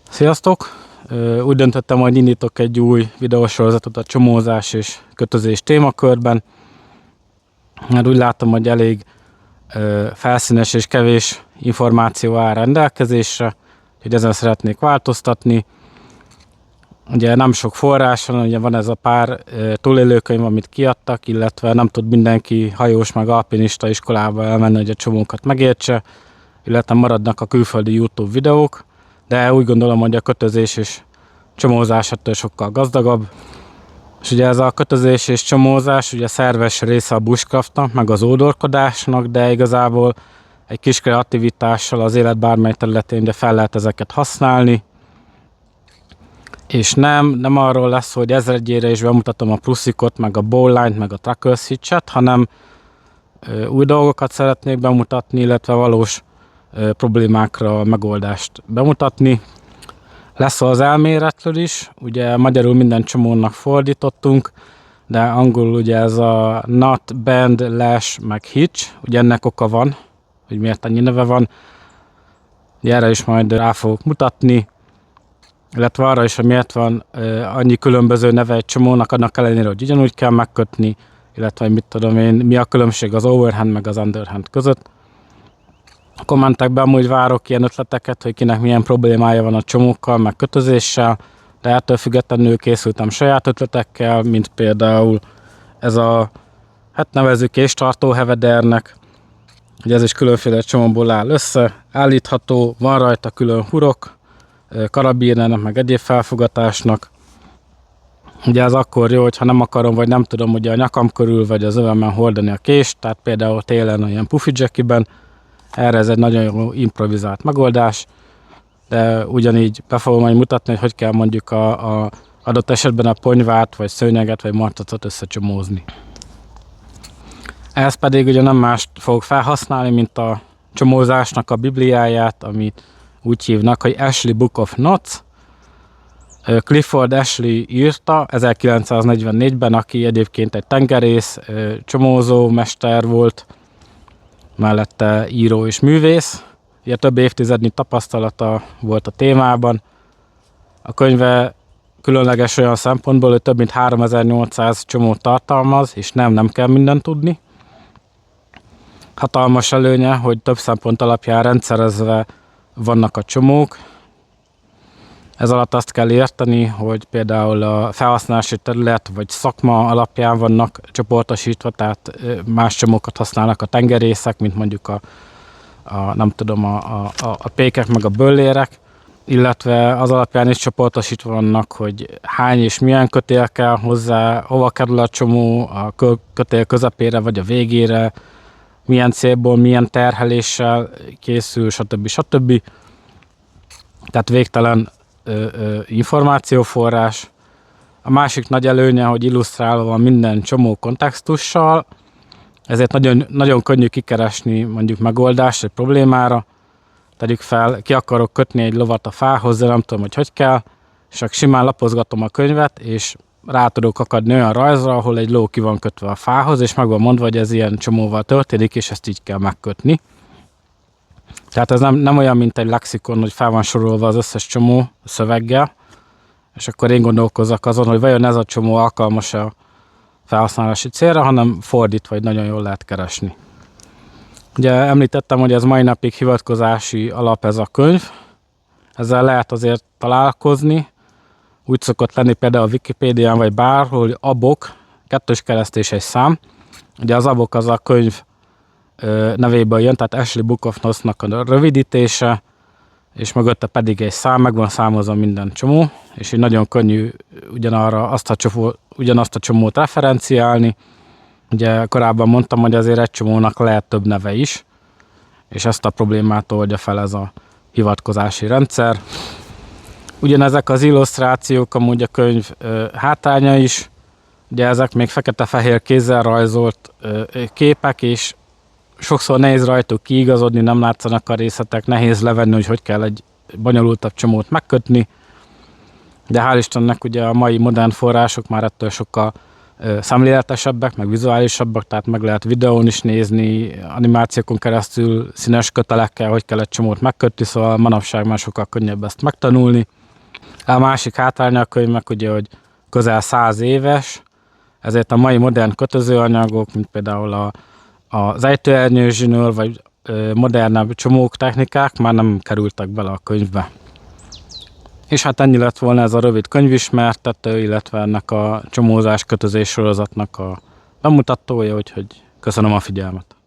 Sziasztok! Úgy döntöttem, hogy indítok egy új videósorozatot a csomózás és kötözés témakörben. Mert úgy látom, hogy elég felszínes és kevés információ áll rendelkezésre, hogy ezen szeretnék változtatni. Ugye nem sok forrás van, ugye van ez a pár túlélőkönyv, amit kiadtak, illetve nem tud mindenki hajós meg alpinista iskolába elmenni, hogy a csomókat megértse, illetve maradnak a külföldi YouTube videók, de úgy gondolom, hogy a kötözés és csomózás ettől sokkal gazdagabb. És ugye ez a kötözés és csomózás ugye szerves része a bushcraftnak, meg az ódorkodásnak, de igazából egy kis kreativitással az élet bármely területén ugye fel lehet ezeket használni. És nem arról lesz, hogy ezredjére is bemutatom a pruszikot, meg a bowline-t, meg a trackers hitchet, hanem új dolgokat szeretnék bemutatni, illetve valós problémákra megoldást bemutatni. Lesz szó az elméletről is, ugye magyarul minden csomónak fordítottunk, de angolul ugye ez a knot, bend, lash, meg hitch, ugye ennek oka van, hogy miért annyi neve van. Ugye erre is majd rá fogok mutatni, illetve arra is, hogy miért van annyi különböző neve egy csomónak, annak ellenére, hogy ugyanúgy kell megkötni, illetve mit tudom én, mi a különbség az overhand meg az underhand között. A kommentekben amúgy várok ilyen ötleteket, hogy kinek milyen problémája van a csomókkal, meg kötözéssel, de ettől függetlenül készültem saját ötletekkel, mint például ez a, hát nevezzük késtartó hevedernek, ugye ez is különféle csomóból áll össze, állítható, van rajta külön hurok, karabínernek, meg egyéb felfogatásnak. Ugye ez akkor jó, hogyha nem akarom, vagy nem tudom ugye a nyakam körül, vagy az övemben hordani a kést, tehát például télen olyan puffy jackiben. Erre ez egy nagyon jó improvizált megoldás, de ugyanígy be fogom majd mutatni, hogy kell mondjuk a adott esetben a ponyvát, vagy szőnyeget, vagy martacot összecsomózni. Ehhez pedig ugye nem mást fogok felhasználni, mint a csomózásnak a bibliáját, amit úgy hívnak, hogy Ashley Book of Knots. Clifford Ashley írta 1944-ben, aki egyébként egy tengerész, csomózó mester volt, mellette író és művész. Ugye több évtizednyi tapasztalata volt a témában. A könyve különleges olyan szempontból, hogy több mint 3800 csomót tartalmaz, és nem kell mindent tudni. Hatalmas előnye, hogy több szempont alapján rendszerezve vannak a csomók. Ez alatt azt kell érteni, hogy például a felhasználási terület vagy szakma alapján vannak csoportosítva, tehát más csomókat használnak a tengerészek, mint mondjuk a pékek meg a böllérek, illetve az alapján is csoportosítva vannak, hogy hány és milyen kötél kell hozzá, hova kerül a csomó, a kötél közepére vagy a végére, milyen célból, milyen terheléssel készül, stb. Tehát végtelen információforrás. A másik nagy előnye, hogy illusztrálva van minden csomó kontextussal, ezért nagyon, nagyon könnyű kikeresni mondjuk megoldást egy problémára. Tegyük fel, ki akarok kötni egy lovat a fához, de nem tudom, hogy kell, és csak simán lapozgatom a könyvet, és rá tudok akadni olyan rajzra, ahol egy ló ki van kötve a fához, és meg van mondva, hogy ez ilyen csomóval történik, és ezt így kell megkötni. Tehát ez nem olyan, mint egy lexikon, hogy fel van sorolva az összes csomó szöveggel, és akkor én gondolkozzak azon, hogy vajon ez a csomó alkalmas a felhasználási célra, hanem fordítva, hogy nagyon jól lehet keresni. Ugye említettem, hogy ez mai napig hivatkozási alap ez a könyv, ezzel lehet azért találkozni, úgy szokott lenni például a Wikipédián vagy bárhol, hogy abok, kettős keresztés egy szám, ugye az abok az a könyv nevéből jön, tehát Ashley Book of Knots-nak a rövidítése, és mögötte pedig egy szám, meg van számozva minden csomó, és így nagyon könnyű ugyanazt a csomót referenciálni. Ugye korábban mondtam, hogy azért egy csomónak lehet több neve is, és ezt a problémát oldja fel ez a hivatkozási rendszer. Ugyanezek az illusztrációk amúgy a könyv hátránya is, ugye ezek még fekete-fehér kézzel rajzolt képek, és sokszor nehéz rajtuk kiigazodni, nem látszanak a részletek, nehéz levenni, hogy kell egy bonyolultabb csomót megkötni. De hál' Istennek ugye a mai modern források már ettől sokkal szemléletesebbek, meg vizuálisabbak, tehát meg lehet videón is nézni, animációkon keresztül, színes kötelekkel, hogy kell egy csomót megkötni, szóval manapság már sokkal könnyebb ezt megtanulni. A másik hátránya a könyvnek ugye, hogy közel 100 éves, ezért a mai modern kötözőanyagok, mint például az ejtőernyőzsinőr, vagy modernebb csomók, technikák már nem kerültek bele a könyvbe. És hát ennyi lett volna ez a rövid könyvismertető, illetve ennek a csomózás kötözés sorozatnak a bemutatója, úgyhogy köszönöm a figyelmet.